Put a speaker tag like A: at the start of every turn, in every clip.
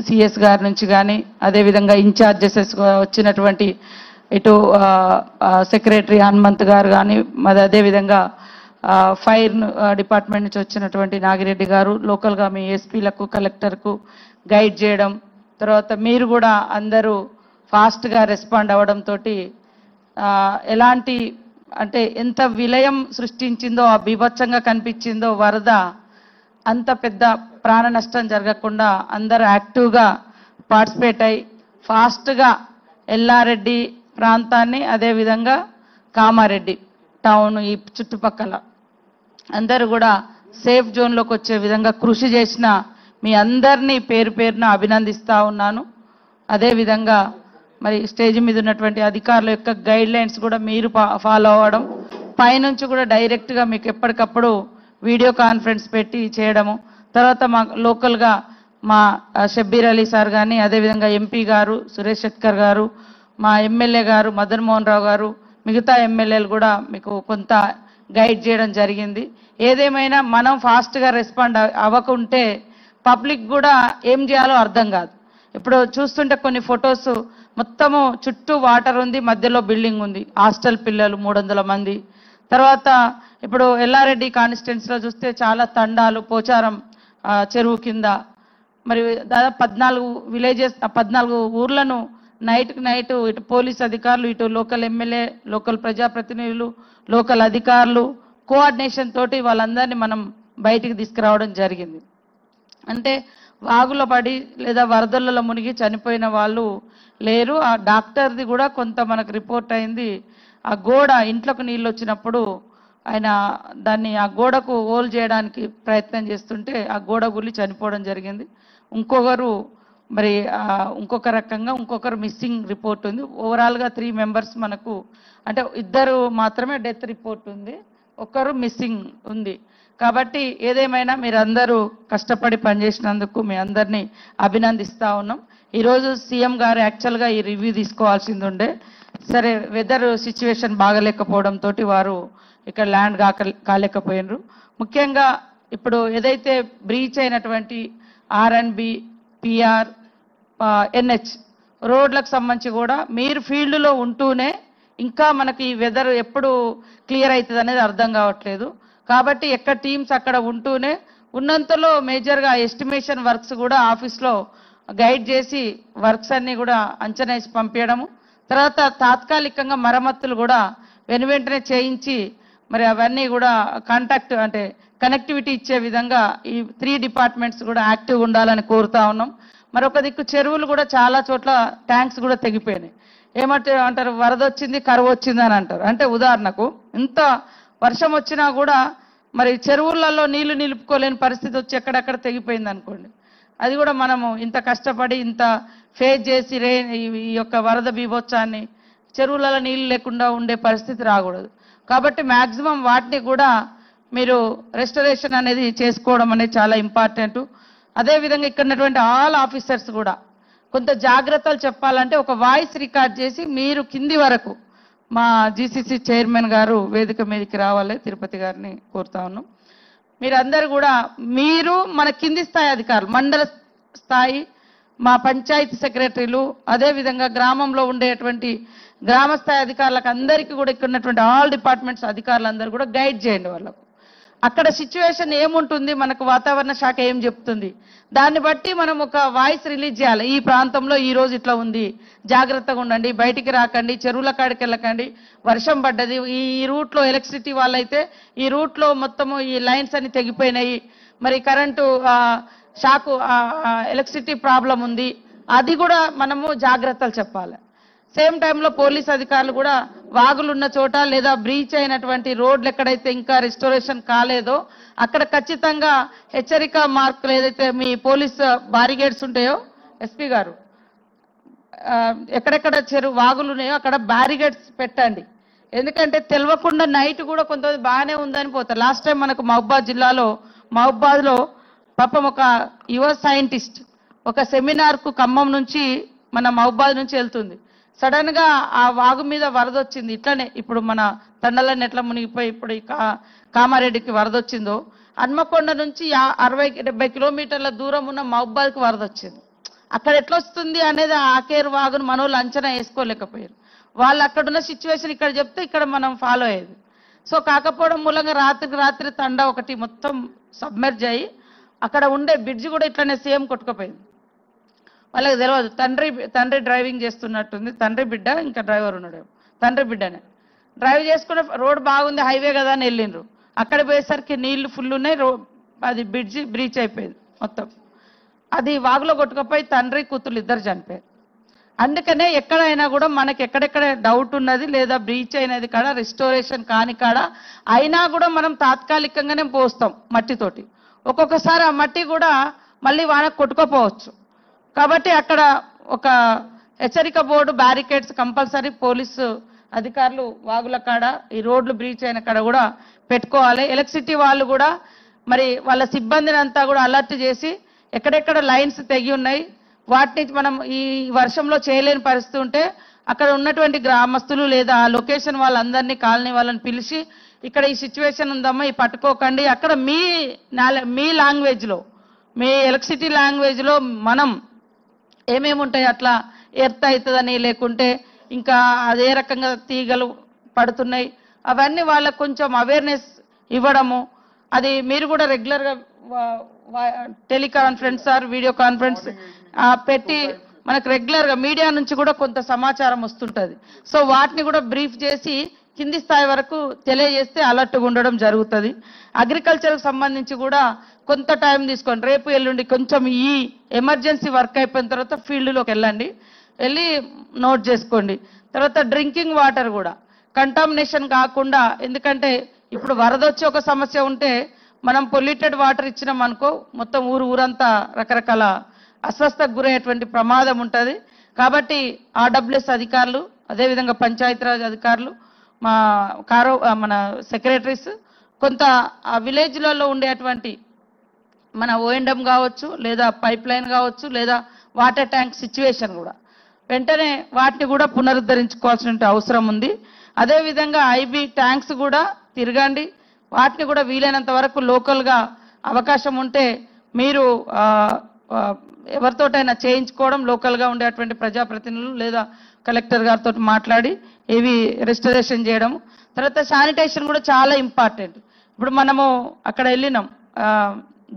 A: CS గారి నుంచి కానీ అదేవిధంగా ఇన్ఛార్జెసెస్ వచ్చినటువంటి ఇటు సెక్రటరీ హనుమంత్ గారు కానీ మరి అదేవిధంగా ఫైర్ డిపార్ట్మెంట్ నుంచి వచ్చినటువంటి నాగిరెడ్డి గారు లోకల్గా మీ ఎస్పీలకు కలెక్టర్కు గైడ్ చేయడం, తర్వాత మీరు కూడా అందరూ ఫాస్ట్గా రెస్పాండ్ అవ్వడంతో ఎలాంటి అంటే ఎంత విలయం సృష్టించిందో ఆ బీభత్సంగా కనిపించిందో వరద, అంత పెద్ద ప్రాణ నష్టం జరగకుండా అందరూ యాక్టివ్గా పార్టిసిపేట్ అయ్యి ఫాస్ట్గా ఎల్లారెడ్డి ప్రాంతాన్ని అదేవిధంగా కామారెడ్డి టౌన్ ఈ చుట్టుపక్కల అందరూ కూడా సేఫ్ జోన్లోకి వచ్చే విధంగా కృషి చేసిన మీ అందరినీ పేరు పేరున అభినందిస్తూ ఉన్నాను. అదేవిధంగా మరి స్టేజ్ మీద ఉన్నటువంటి అధికారుల యొక్క గైడ్ లైన్స్ కూడా మీరు ఫాలో అవ్వడం, పైనుంచి కూడా డైరెక్ట్గా మీకు ఎప్పటికప్పుడు వీడియో కాన్ఫరెన్స్ పెట్టి చేయడము, తర్వాత మా లోకల్గా మా షబ్బీర్ అలీ సార్ కానీ అదేవిధంగా ఎంపీ గారు సురేష్ శెట్కర్ గారు, మా ఎమ్మెల్యే గారు మదన్ మోహన్ రావు గారు, మిగతా ఎమ్మెల్యేలు కూడా మీకు కొంత గైడ్ చేయడం జరిగింది. ఏదేమైనా మనం ఫాస్ట్గా రెస్పాండ్ అవ్వకుంటే పబ్లిక్ కూడా ఏం చేయాలో అర్థం కాదు. ఇప్పుడు చూస్తుంటే కొన్ని ఫొటోస్ మొత్తము చుట్టూ వాటర్ ఉంది, మధ్యలో బిల్డింగ్ ఉంది, హాస్టల్ పిల్లలు 300 మంది. తర్వాత ఇప్పుడు ఎల్లారెడ్డి కాన్స్టిట్యున్సీలో చూస్తే చాలా తండాలు, పోచారం చెరువు కింద మరి దాదాపు 14 విలేజెస్ 14 ఊర్లను నైట్కి నైట్ ఇటు పోలీస్ అధికారులు, ఇటు లోకల్ ఎమ్మెల్యే, లోకల్ ప్రజాప్రతినిధులు, లోకల్ అధికారులు కోఆర్డినేషన్ తోటి వాళ్ళందరినీ మనం బయటికి తీసుకురావడం జరిగింది. అంటే వాగులో పడి లేదా వరదలలో మునిగి చనిపోయిన వాళ్ళు లేరు. ఆ డాక్టర్ది కూడా కొంత మనకు రిపోర్ట్ అయింది. ఆ గోడ ఇంట్లోకి నీళ్ళు వచ్చినప్పుడు ఆయన దాన్ని ఆ గోడకు హోల్ చేయడానికి ప్రయత్నం చేస్తుంటే ఆ గోడ గుల్లి చనిపోవడం జరిగింది. ఇంకొకరు మరి ఇంకొక రకంగా ఇంకొకరు మిస్సింగ్ రిపోర్ట్ ఉంది. ఓవరాల్గా 3 మెంబర్స్ మనకు అంటే 2 మాత్రమే డెత్ రిపోర్ట్ ఉంది, ఒకరు మిస్సింగ్ ఉంది. కాబట్టి ఏదేమైనా మీరందరూ కష్టపడి పనిచేసినందుకు మీ అందరినీ అభినందిస్తూ ఉన్నాం. ఈరోజు సీఎం గారు యాక్చువల్గా ఈ రివ్యూ తీసుకోవాల్సింది ఉండే, సరే వెదర్ సిచ్యువేషన్ బాగలేకపోవడంతో వారు ఇక్కడ ల్యాండ్ కాలేకపోయినరు. ముఖ్యంగా ఇప్పుడు ఏదైతే బ్రీచ్ అయినటువంటి ఆర్ఎండ్బి, పిఆర్, ఎన్హెచ్ రోడ్లకు సంబంధించి కూడా మీరు ఫీల్డ్లో ఉంటూనే ఇంకా మనకి వెదర్ ఎప్పుడు క్లియర్ అవుతుంది అనేది అర్థం కావట్లేదు. కాబట్టి ఎక్కడ టీమ్స్ అక్కడ ఉంటూనే ఉన్నంతలో మేజర్గా ఎస్టిమేషన్ వర్క్స్ కూడా ఆఫీస్లో గైడ్ చేసి వర్క్స్ అన్నీ కూడా అంచనా వేసి పంపించడము, తర్వాత తాత్కాలికంగా మరమ్మతులు కూడా వెనువెంటనే చేయించి మరి అవన్నీ కూడా కాంటాక్ట్ అంటే కనెక్టివిటీ ఇచ్చే విధంగా ఈ 3 డిపార్ట్మెంట్స్ కూడా యాక్టివ్గా ఉండాలని కోరుతా ఉన్నాం. మరొక దిక్కు చెరువులు కూడా చాలా చోట్ల ట్యాంక్స్ కూడా తెగిపోయినాయి. ఏమంటే అంటారు వరద వచ్చింది కరువు వచ్చింది అని అంటారు. అంటే ఉదాహరణకు ఇంత వర్షం వచ్చినా కూడా మరి చెరువులలో నీళ్లు నిలుపుకోలేని పరిస్థితి వచ్చి ఎక్కడెక్కడ తెగిపోయింది అనుకోండి, అది కూడా మనము ఇంత కష్టపడి ఇంత ఫేస్ చేసి ఈ యొక్క వరద బీభత్సాన్ని చెరువులలో నీళ్లు లేకుండా ఉండే పరిస్థితి రాకూడదు. కాబట్టి మ్యాక్సిమం వాటిని కూడా మీరు రెస్టరేషన్ అనేది చేసుకోవడం అనేది చాలా ఇంపార్టెంట్. అదేవిధంగా ఇక్కడ ఉన్నటువంటి ఆల్ ఆఫీసర్స్ కూడా కొంత జాగ్రత్తలు చెప్పాలంటే ఒక వాయిస్ రికార్డ్ చేసి మీరు కింది వరకు మా జీసీసీ చైర్మన్ గారు వేదిక మీదకి రావాలి, తిరుపతి గారిని కోరుతా ఉన్నాం. మీరందరూ కూడా మీరు మన కింది స్థాయి అధికారులు, మండల స్థాయి మా పంచాయతీ సెక్రటరీలు, అదేవిధంగా గ్రామంలో ఉండేటువంటి గ్రామ స్థాయి అధికారులకు అందరికీ కూడా ఇక్కడ ఉన్నటువంటి ఆల్ డిపార్ట్మెంట్స్ అధికారులందరూ కూడా గైడ్ చేయండి. వాళ్ళకు అక్కడ సిచ్యువేషన్ ఏముంటుంది, మనకు వాతావరణ శాఖ ఏం చెప్తుంది, దాన్ని బట్టి మనం ఒక వాయిస్ రిలీజ్ చేయాలి. ఈ ప్రాంతంలో ఈ రోజు ఇట్లా ఉంది, జాగ్రత్తగా ఉండండి, బయటికి రాకండి, చెరువుల కాడికి వెళ్ళకండి, వర్షం పడ్డది, ఈ రూట్లో ఎలక్ట్రిసిటీ వాళ్ళైతే ఈ రూట్లో మొత్తము ఈ లైన్స్ అన్ని తెగిపోయినాయి, మరి కరెంటు షాకు ఎలక్ట్రిసిటీ ప్రాబ్లం ఉంది, అది కూడా మనము జాగ్రత్తలు చెప్పాలి. సేమ్ టైంలో పోలీస్ అధికారులు కూడా వాగులున్న చోట లేదా బ్రీచ్ అయినటువంటి రోడ్లు ఎక్కడైతే ఇంకా రెస్టోరేషన్ కాలేదో అక్కడ ఖచ్చితంగా హెచ్చరిక మార్కులు ఏదైతే మీ పోలీస్ బారిగేడ్స్ ఉంటాయో ఎస్పీ గారు ఎక్కడెక్కడ వాగులు ఉన్నాయో అక్కడ బ్యారిగేడ్స్ పెట్టండి. ఎందుకంటే తెలియకుండా నైట్ కూడా కొంతమంది బాగానే ఉందని పోతారు. లాస్ట్ టైం మనకు మహబూబాద్ జిల్లాలో మహబూబాద్లో పాపం ఒక యువ సైంటిస్ట్ ఒక సెమినార్కు ఖమ్మం నుంచి మన మహబూబాద్ నుంచి వెళ్తుంది, సడన్ గా ఆ వాగు మీద వరద వచ్చింది. ఇట్లనే ఇప్పుడు మన తండలన్నీ ఎట్లా మునిగిపోయి ఇప్పుడు కామారెడ్డికి వరద వచ్చిందో హన్మకొండ నుంచి 60-70 కిలోమీటర్ల దూరం ఉన్న మహబూబాద్కి వరద వచ్చింది. అక్కడ ఎట్లా వస్తుంది అనేది ఆకేరు వాగును మనోళ్ళు అంచనా వేసుకోలేకపోయారు. వాళ్ళు అక్కడున్న సిచ్యువేషన్ ఇక్కడ చెప్తే ఇక్కడ మనం ఫాలో అయ్యేది. సో కాకపోవడం మూలంగా రాత్రికి రాత్రి తండా ఒకటి మొత్తం సబ్మెర్జ్ అయ్యి అక్కడ ఉండే బ్రిడ్జ్ కూడా ఇట్లనే సేమ్ కొట్టుకుపోయింది. వాళ్ళకి తెలియదు తండ్రి డ్రైవింగ్ చేస్తున్నట్టుంది, తండ్రి బిడ్డ ఇంకా డ్రైవర్ ఉన్నాడు, తండ్రి బిడ్డనే డ్రైవ్ చేసుకున్న రోడ్ బాగుంది హైవే కదా అని వెళ్ళిండ్రు. అక్కడ పోయేసరికి నీళ్లు ఫుల్ ఉన్నాయి, అది బ్రిడ్జి బ్రీచ్ అయిపోయింది మొత్తం. అది వాగులో కొట్టుకుపోయి తండ్రి కూతురు ఇద్దరు చనిపోయారు. అందుకనే ఎక్కడైనా కూడా మనకి ఎక్కడెక్కడ డౌట్ ఉన్నది లేదా బ్రీచ్ అయినది కాడ రిస్టోరేషన్ కాని కాడ అయినా కూడా మనం తాత్కాలికంగానే పోస్తాం మట్టితోటి. ఒక్కొక్కసారి ఆ మట్టి కూడా మళ్ళీ వానకు కొట్టుకోపోవచ్చు. కాబట్టి అక్కడ ఒక హెచ్చరిక బోర్డు బ్యారికేడ్స్ కంపల్సరీ పోలీసు అధికారులు వాగుల కాడ ఈ రోడ్లు బ్రీచ్ అయిన కాడ కూడా పెట్టుకోవాలి. ఎలక్ట్రిసిటీ వాళ్ళు కూడా మరి వాళ్ళ సిబ్బందిని అంతా కూడా అలర్ట్ చేసి ఎక్కడెక్కడ లైన్స్ తెగి ఉన్నాయి వాటిని మనం ఈ వర్షంలో చేయలేని పరిస్థితి ఉంటే అక్కడ ఉన్నటువంటి గ్రామస్తులు లేదా ఆ లొకేషన్ వాళ్ళందరినీ కాలనీ వాళ్ళని పిలిచి ఇక్కడ ఈ సిచ్యువేషన్ ఉందమ్మా ఈ పట్టుకోకండి, అక్కడ మీ లాంగ్వేజ్లో మీ ఎలక్ట్రిసిటీ లాంగ్వేజ్లో మనం ఏమేమి ఉంటాయి అట్లా ఎర్త్ అవుతుందని లేకుంటే ఇంకా అదే రకంగా తీగలు పడుతున్నాయి అవన్నీ వాళ్ళకు కొంచెం అవేర్నెస్ ఇవ్వడము. అది మీరు కూడా రెగ్యులర్గా టెలికాన్ఫరెన్స్ ఆర్ వీడియో కాన్ఫరెన్స్ పెట్టి మనకు రెగ్యులర్గా మీడియా నుంచి కూడా కొంత సమాచారం వస్తుంటుంది. సో వాటిని కూడా బ్రీఫ్ చేసి కింది స్థాయి వరకు తెలియజేస్తే అలర్ట్గా ఉండడం జరుగుతుంది. అగ్రికల్చర్కి సంబంధించి కూడా కొంత టైం తీసుకోండి, రేపు ఎల్లుండి కొంచెం ఈ ఎమర్జెన్సీ వర్క్ అయిపోయిన తర్వాత ఫీల్డ్లోకి వెళ్ళి నోట్ చేసుకోండి. తర్వాత డ్రింకింగ్ వాటర్ కూడా కంటామినేషన్ కాకుండా, ఎందుకంటే ఇప్పుడు వరద వచ్చి ఒక సమస్య ఉంటే మనం పొల్యూటెడ్ వాటర్ ఇచ్చినాం అనుకో మొత్తం ఊరంతా రకరకాల అస్వస్థకు గురయ్యేటువంటి ప్రమాదం ఉంటుంది. కాబట్టి ఆర్డబ్ల్యూఎస్ అధికారులు అదేవిధంగా పంచాయతీరాజ్ అధికారులు మన సెక్రటరీస్ కొంత ఆ విలేజ్లలో ఉండేటువంటి మన ఓఎండ్ఎం కావచ్చు లేదా పైప్ లైన్ కావచ్చు లేదా వాటర్ ట్యాంక్ సిచ్యువేషన్ కూడా వెంటనే వాటిని కూడా పునరుద్ధరించుకోవాల్సిన అవసరం ఉంది. అదేవిధంగా ఐబీ ట్యాంక్స్ కూడా తిరగండి, వాటిని కూడా వీలైనంత వరకు లోకల్గా అవకాశం ఉంటే మీరు ఎవరితోటైనా చేయించుకోవడం, లోకల్గా ఉండేటువంటి ప్రజాప్రతినిధులు లేదా కలెక్టర్ గారితో మాట్లాడి ఇవి రెస్టరేషన్ చేయడం. తర్వాత శానిటేషన్ కూడా చాలా ఇంపార్టెంట్. ఇప్పుడు మనము అక్కడ వెళ్ళినాం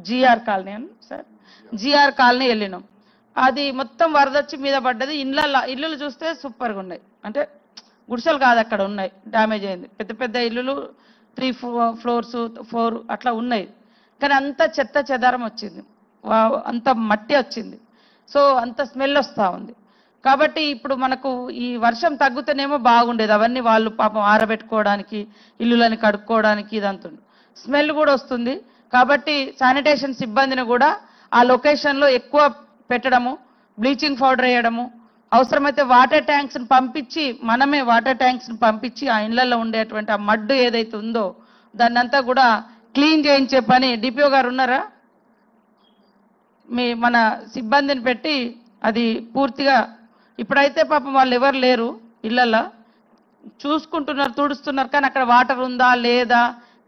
A: జిఆర్ కాలనీ అని సార్, జిఆర్ కాలనీ వెళ్ళినాం, అది మొత్తం వరదొచ్చి మీద పడ్డది. ఇల్లులు చూస్తే సూపర్గా ఉన్నాయి, అంటే గుడిసెలు కాదు అక్కడ ఉన్నాయి, డ్యామేజ్ అయింది. పెద్ద పెద్ద ఇల్లులు 3 floors 4 అట్లా ఉన్నాయి, కానీ అంత చెత్త చెదారం వచ్చింది, అంత మట్టి వచ్చింది, సో అంత స్మెల్ వస్తూ ఉంది. కాబట్టి ఇప్పుడు మనకు ఈ వర్షం తగ్గుతేనేమో బాగుండేది, అవన్నీ వాళ్ళు పాపం ఆరబెట్టుకోవడానికి ఇల్లులని కడుక్కోవడానికి ఇదంతా స్మెల్ కూడా వస్తుంది. కాబట్టి శానిటేషన్ సిబ్బందిని కూడా ఆ లొకేషన్లో ఎక్కువ పెట్టడము, బ్లీచింగ్ పౌడర్ వేయడము, అవసరమైతే వాటర్ ట్యాంక్స్ని పంపించి మనమే వాటర్ ట్యాంక్స్ని పంపించి ఆ ఇళ్లలో ఉండేటువంటి ఆ మడ్డు ఏదైతే ఉందో దాన్ని అంతా కూడా క్లీన్ చేయించే పని డిపిఓ గారు ఉన్నారా, మన సిబ్బందిని పెట్టి అది పూర్తిగా ఇప్పుడైతే పాపం వాళ్ళు ఎవరు లేరు ఇళ్లలో చూసుకుంటున్నారు, తుడుస్తున్నారు, కానీ అక్కడ వాటర్ ఉందా లేదా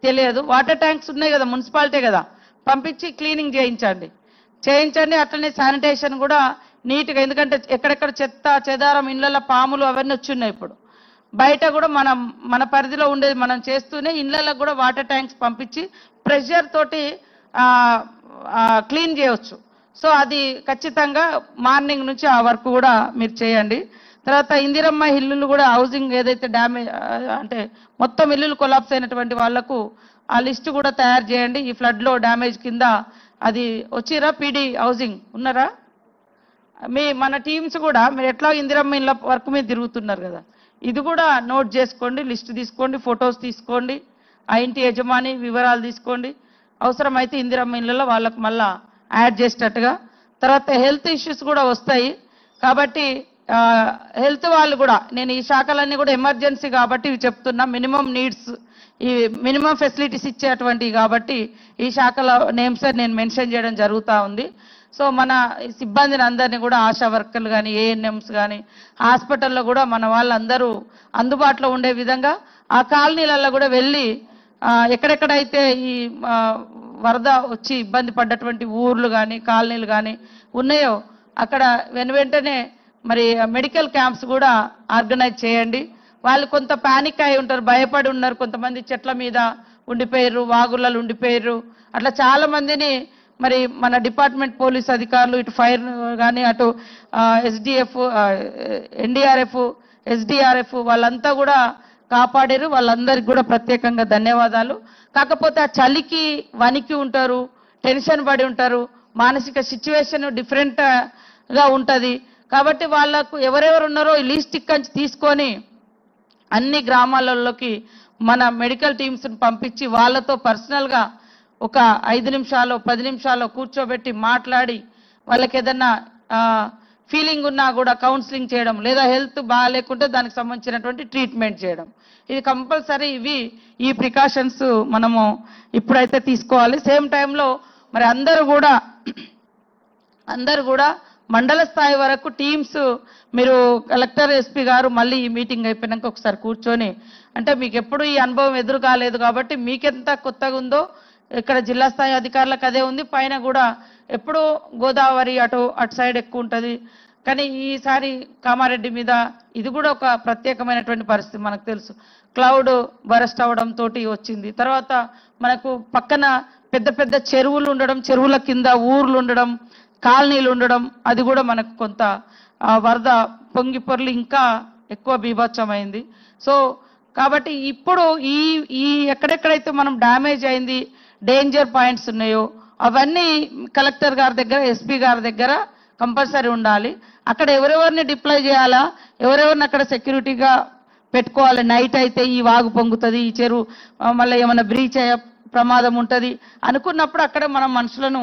A: తెలియదు. వాటర్ ట్యాంక్స్ ఉన్నాయి కదా, మున్సిపాలిటీ కదా, పంపించి క్లీనింగ్ చేయించండి. అట్లనే శానిటేషన్ కూడా నీట్గా, ఎందుకంటే ఎక్కడెక్కడ చెత్త చెదారం ఇళ్లలో పాములు అవన్నీ వచ్చున్నాయి. ఇప్పుడు బయట కూడా మన పరిధిలో ఉండేది మనం చేస్తూనే ఇళ్లలో కూడా వాటర్ ట్యాంక్స్ పంపించి ప్రెషర్ తోటి క్లీన్ చేయవచ్చు. సో అది ఖచ్చితంగా మార్నింగ్ నుంచి ఆ వర్క్ కూడా మీరు చేయండి. తర్వాత ఇందిరమ్మ ఇల్లులు కూడా హౌసింగ్ ఏదైతే డ్యామేజ్ అంటే మొత్తం ఇల్లులు కొలాప్స్ అయినటువంటి వాళ్లకు ఆ లిస్ట్ కూడా తయారు చేయండి. ఈ ఫ్లడ్లో డ్యామేజ్ కింద అది వచ్చిరా పీడీ హౌసింగ్ ఉన్నారా, మన టీమ్స్ కూడా మీరు ఎట్లా ఇందిరమ్మ ఇళ్ళ వర్క్ మీద తిరుగుతున్నారు కదా, ఇది కూడా నోట్ చేసుకోండి, లిస్ట్ తీసుకోండి, ఫొటోస్ తీసుకోండి, ఆ ఇంటి యజమాని వివరాలు తీసుకోండి, అవసరమైతే ఇందిరమ్మ ఇళ్ళలో వాళ్ళకు మళ్ళా యాడ్ చేసేటట్టుగా. తర్వాత హెల్త్ ఇష్యూస్ కూడా వస్తాయి కాబట్టి హెల్త్ వాళ్ళు కూడా, నేను ఈ శాఖలన్నీ కూడా ఎమర్జెన్సీ కాబట్టి ఇవి చెప్తున్నా, మినిమం నీడ్స్ ఈ మినిమం ఫెసిలిటీస్ ఇచ్చేటువంటివి కాబట్టి ఈ శాఖల నేమ్స్ నేను మెన్షన్ చేయడం జరుగుతూ ఉంది. సో మన సిబ్బందిని అందరినీ కూడా ఆశా వర్కర్లు కానీ ఏఎన్ఎంస్ కానీ హాస్పిటల్లో కూడా మన వాళ్ళందరూ అందుబాటులో ఉండే విధంగా ఆ కాలనీలలో కూడా వెళ్ళి ఎక్కడెక్కడైతే ఈ వరద వచ్చి ఇబ్బంది పడ్డటువంటి ఊర్లు కానీ కాలనీలు కానీ ఉన్నాయో అక్కడ వెంటనే మరి మెడికల్ క్యాంప్స్ కూడా ఆర్గనైజ్ చేయండి. వాళ్ళు కొంత పానిక్ అయి ఉంటారు, భయపడి ఉన్నారు, కొంతమంది చెట్ల మీద ఉండిపోయారు, వాగులలో ఉండిపోయారు. అట్లా చాలా మందిని మరి మన డిపార్ట్మెంట్ పోలీస్ అధికారులు ఇటు ఫైర్ కానీ అటు ఎస్డిఎఫ్, ఎన్డీఆర్ఎఫ్, ఎస్డిఆర్ఎఫ్ వాళ్ళంతా కూడా కాపాడారు. వాళ్ళందరికీ కూడా ప్రత్యేకంగా ధన్యవాదాలు. కాకపోతే ఆ చలికి వణికి ఉంటారు, టెన్షన్ పడి ఉంటారు, మానసిక సిచ్యువేషన్ డిఫరెంట్ గా ఉంటది. కాబట్టి వాళ్ళకు ఎవరెవరు ఉన్నారో ఈ లీస్ట్ ఇక్కడి తీసుకొని అన్ని గ్రామాలలోకి మన మెడికల్ టీమ్స్ పంపించి వాళ్ళతో పర్సనల్ గా ఒక 5 నిమిషాలు 10 నిమిషాలు కూర్చోబెట్టి మాట్లాడి వాళ్ళకి ఏదన్నా ఫీలింగ్ ఉన్నా కూడా కౌన్సిలింగ్ చేయడం, లేదా హెల్త్ బాగాలేకుంటే దానికి సంబంధించినటువంటి ట్రీట్మెంట్ చేయడం, ఇది కంపల్సరీ. ఈ ప్రికాషన్స్ మనము ఇప్పుడైతే తీసుకోవాలి. సేమ్ టైంలో మరి అందరూ కూడా మండల స్థాయి వరకు టీమ్స్ మీరు కలెక్టర్, ఎస్పీ గారు మళ్ళీ ఈ మీటింగ్ అయిపోయినాక ఒకసారి కూర్చొని, అంటే మీకు ఎప్పుడు ఈ అనుభవం ఎదురు కాలేదు కాబట్టి మీకెంత కొత్తగా ఉందో ఇక్కడ జిల్లా స్థాయి అధికారులకు అదే ఉంది. పైన కూడా ఎప్పుడు గోదావరి అటు సైడ్ ఎక్కువ ఉంటుంది, కానీ ఈసారి కామారెడ్డి మీద ఇది కూడా ఒక ప్రత్యేకమైనటువంటి పరిస్థితి. మనకు తెలుసు క్లౌడ్ బరస్ట్ అవడం తోటి వచ్చింది. తర్వాత మనకు పక్కన పెద్ద పెద్ద చెరువులు ఉండడం, చెరువుల కింద ఊర్లు ఉండడం, కాలనీలు ఉండడం, అది కూడా మనకు కొంత వరద పొంగి పొర్లి ఇంకా ఎక్కువ బీభత్సమైంది. సో కాబట్టి ఇప్పుడు ఈ ఎక్కడెక్కడైతే మనం డ్యామేజ్ అయింది, డేంజర్ పాయింట్స్ ఉన్నాయో అవన్నీ కలెక్టర్ గారి దగ్గర, ఎస్పీ గారి దగ్గర కంపల్సరీ ఉండాలి. అక్కడ ఎవరెవరిని డిప్లాయ్ చేయాలా, ఎవరెవరిని అక్కడ సెక్యూరిటీగా పెట్టుకోవాలి. నైట్ అయితే ఈ వాగు పొంగుతుంది, ఈ చెరువు మళ్ళీ ఏమైనా బ్రీచ్ అయ్యే ప్రమాదం ఉంటుంది అనుకున్నప్పుడు అక్కడ మనం మనుషులను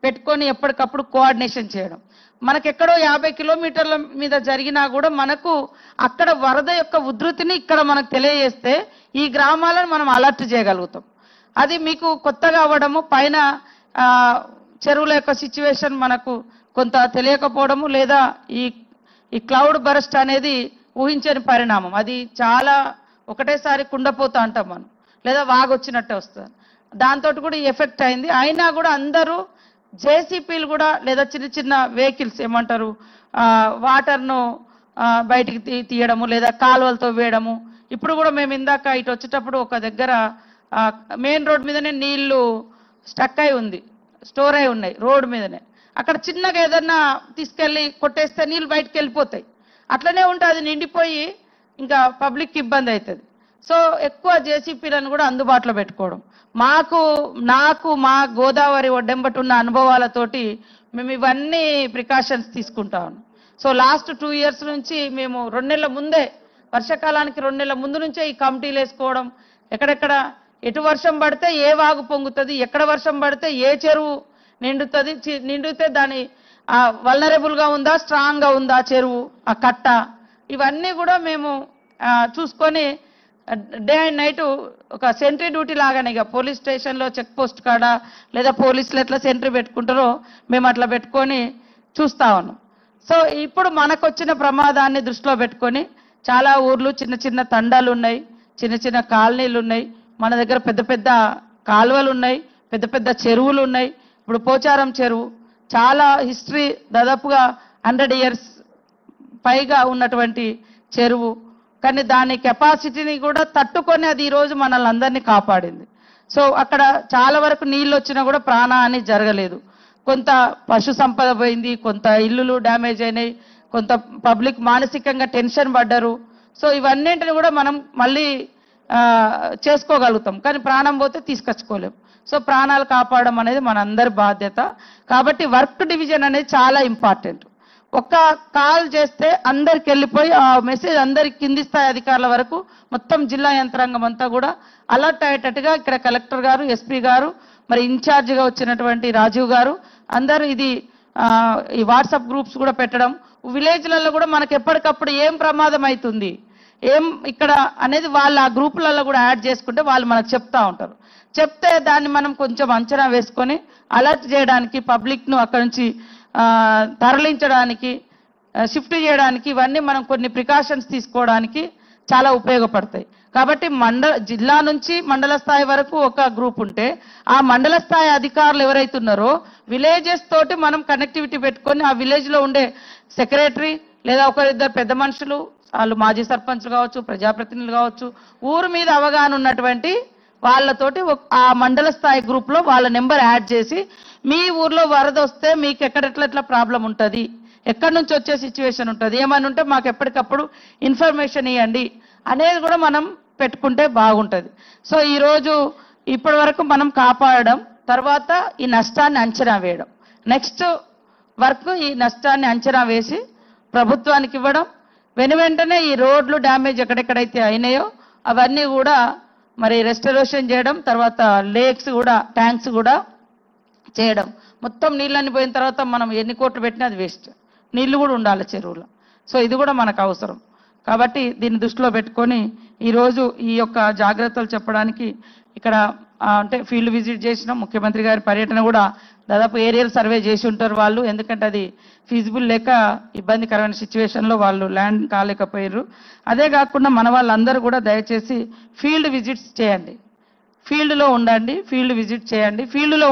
A: పెట్టుకొని ఎప్పటికప్పుడు కోఆర్డినేషన్ చేయడం. మనకెక్కడో 50 కిలోమీటర్ల మీద జరిగినా కూడా మనకు అక్కడ వరద యొక్క ఉధృతిని ఇక్కడ మనకు తెలియజేస్తే ఈ గ్రామాలను మనం అలర్ట్ చేయగలుగుతాం. అది మీకు కొత్తగా అవ్వడము, పైన చెరువుల యొక్క సిచ్యువేషన్ మనకు కొంత తెలియకపోవడము, లేదా ఈ క్లౌడ్ బరస్ట్ అనేది ఊహించని పరిణామం. అది చాలా ఒకటేసారి కుండపోతా అంటాం మనం, లేదా వాగొచ్చినట్టే వస్తుంది. దాంతో కూడా ఈ ఎఫెక్ట్ అయింది. అయినా కూడా అందరూ జేసీపీలు కూడా, లేదా చిన్న చిన్న వెహికల్స్ ఏమంటారు వాటర్ను బయటికి తీయడము, లేదా కాలువలతో వేయడము. ఇప్పుడు కూడా మేము ఇందాక ఇటు వచ్చేటప్పుడు ఒక దగ్గర మెయిన్ రోడ్ మీదనే నీళ్లు స్టక్ అయి ఉంది, స్టోర్ అయి ఉన్నాయి రోడ్ మీదనే. అక్కడ చిన్నగా ఏదన్నా తీసుకెళ్ళి కొట్టేస్తే నీళ్ళు బయటకు వెళ్ళిపోతాయి. అట్లనే ఉంటే అది నిండిపోయి ఇంకా పబ్లిక్ ఇబ్బంది అవుతుంది. సో ఎక్కువ జేసీపీలను కూడా అందుబాటులో పెట్టుకోవడం. నాకు మా గోదావరి ఒడ్డెంబటి ఉన్న అనుభవాలతోటి మేము ఇవన్నీ ప్రికాషన్స్ తీసుకుంటాము. సో లాస్ట్ 2 years నుంచి మేము 2 నెలల ముందే, వర్షాకాలానికి 2 నెలల ముందు నుంచే ఈ కమిటీలు వేసుకోవడం, ఎక్కడెక్కడ ఎటు వర్షం పడితే ఏ వాగు పొంగుతుంది, ఎక్కడ వర్షం పడితే ఏ చెరువు నిండుతుంది, నిండితే దాని వల్నరబుల్గా ఉందా, స్ట్రాంగ్గా ఉందా చెరువు, ఆ కట్ట, ఇవన్నీ కూడా మేము చూసుకొని డే అండ్ నైట్ ఒక సెంట్రీ డ్యూటీ లాగానే, ఇక పోలీస్ స్టేషన్లో చెక్ పోస్ట్ కాడ లేదా పోలీసులు ఎట్లా సెంట్రీ పెట్టుకుంటారో మేము అట్లా పెట్టుకొని చూస్తా ఉన్నాం. సో ఇప్పుడు మనకు వచ్చిన ప్రమాదాన్ని దృష్టిలో పెట్టుకొని చాలా ఊర్లు చిన్న చిన్న తండాలు ఉన్నాయి, చిన్న చిన్న కాలనీలు ఉన్నాయి, మన దగ్గర పెద్ద పెద్ద కాలువలు ఉన్నాయి, పెద్ద పెద్ద చెరువులు ఉన్నాయి. ఇప్పుడు పోచారం చెరువు చాలా హిస్టరీ, దాదాపుగా 100 years పైగా ఉన్నటువంటి చెరువు, కానీ దాని కెపాసిటీని కూడా తట్టుకొని అది ఈరోజు మనల్ని అందరినీ కాపాడింది. సో అక్కడ చాలా వరకు నీళ్ళు వచ్చినా కూడా ప్రాణహాని జరగలేదు. కొంత పశు సంపద పోయింది, కొంత ఇల్లులు డ్యామేజ్ అయినాయి, కొంత పబ్లిక్ మానసికంగా టెన్షన్ పడ్డారు. సో ఇవన్నింటిని కూడా మనం మళ్ళీ చేసుకోగలుగుతాం, కానీ ప్రాణం పోతే తీసుకొచ్చుకోలేం. సో ప్రాణాలు కాపాడడం అనేది మనందరి బాధ్యత. కాబట్టి వర్క్ డివిజన్ అనేది చాలా ఇంపార్టెంట్. ఒక్క కాల్ చేస్తే అందరికి వెళ్ళిపోయి ఆ మెసేజ్ అందరికి కింది స్థాయి అధికారుల వరకు మొత్తం జిల్లా యంత్రాంగం అంతా కూడా అలర్ట్ అయ్యేటట్టుగా ఇక్కడ కలెక్టర్ గారు, ఎస్పీ గారు, మరి ఇన్ఛార్జిగా వచ్చినటువంటి రాజీవ్ గారు అందరూ ఈ వాట్సాప్ గ్రూప్స్ కూడా పెట్టడం, విలేజ్లలో కూడా మనకు ఎప్పటికప్పుడు ఏం ప్రమాదం అవుతుంది, ఏం ఇక్కడ అనేది వాళ్ళు ఆ గ్రూపులలో కూడా యాడ్ చేసుకుంటే వాళ్ళు మనకు చెప్తా ఉంటారు. చెప్తే దాన్ని మనం కొంచెం అంచనా వేసుకొని అలర్ట్ చేయడానికి, పబ్లిక్ను అక్కడి నుంచి తరలించడానికి, షిఫ్ట్ చేయడానికి, ఇవన్నీ మనం కొన్ని ప్రికాషన్స్ తీసుకోవడానికి చాలా ఉపయోగపడతాయి. కాబట్టి జిల్లా నుంచి మండల స్థాయి వరకు ఒక గ్రూప్ ఉంటే ఆ మండల స్థాయి అధికారులు ఎవరైతే ఉన్నారో విలేజెస్ తోటి మనం కనెక్టివిటీ పెట్టుకొని ఆ విలేజ్ లో ఉండే సెక్రటరీ లేదా ఒకరిద్దరు పెద్ద మనుషులు, వాళ్ళు మాజీ సర్పంచ్లు కావచ్చు, ప్రజాప్రతినిధులు కావచ్చు, ఊరు మీద అవగాహన ఉన్నటువంటి వాళ్ళతోటి ఆ మండల స్థాయి గ్రూప్ లో వాళ్ళ నెంబర్ యాడ్ చేసి మీ ఊర్లో వరద వస్తే మీకు ఎట్లా ప్రాబ్లం ఉంటుంది, ఎక్కడి నుంచి వచ్చే సిచ్యువేషన్ ఉంటుంది, ఏమైనా ఉంటే మాకు ఎప్పటికప్పుడు ఇన్ఫర్మేషన్ ఇవ్వండి అనేది కూడా మనం పెట్టుకుంటే బాగుంటుంది. సో ఈరోజు ఇప్పటి వరకు మనం కాపాడడం, తర్వాత ఈ నష్టాన్ని అంచనా వేయడం, నెక్స్ట్ వర్క్ ఈ నష్టాన్ని అంచనా వేసి ప్రభుత్వానికి ఇవ్వడం, వెంటనే ఈ రోడ్లు డ్యామేజ్ ఎక్కడెక్కడైతే అయినాయో అవన్నీ కూడా మరి రెస్టరేషన్ చేయడం, తర్వాత లేక్స్ కూడా ట్యాంక్స్ కూడా చేయడం. మొత్తం నీళ్ళని పోయిన తర్వాత మనం ఎన్ని కోట్లు పెట్టినా అది వేస్ట్, నీళ్లు కూడా ఉండాలి చెరువులో. సో ఇది కూడా మనకు అవసరం. కాబట్టి దీన్ని దృష్టిలో పెట్టుకొని ఈరోజు ఈ యొక్క జాగ్రత్తలు చెప్పడానికి ఇక్కడ అంటే ఫీల్డ్ విజిట్ చేసినాం. ముఖ్యమంత్రి గారి పర్యటన కూడా దాదాపు ఏరియల్ సర్వే చేసి ఉంటారు వాళ్ళు, ఎందుకంటే అది ఫీజిబుల్ లేక ఇబ్బందికరమైన సిచ్యువేషన్లో వాళ్ళు ల్యాండ్ కాలేకపోయారు. అదే కాకుండా మన వాళ్ళందరూ కూడా దయచేసి ఫీల్డ్ విజిట్స్ చేయండి, ఫీల్డ్లో ఉండండి, ఫీల్డ్ విజిట్ చేయండి. ఫీల్డ్లో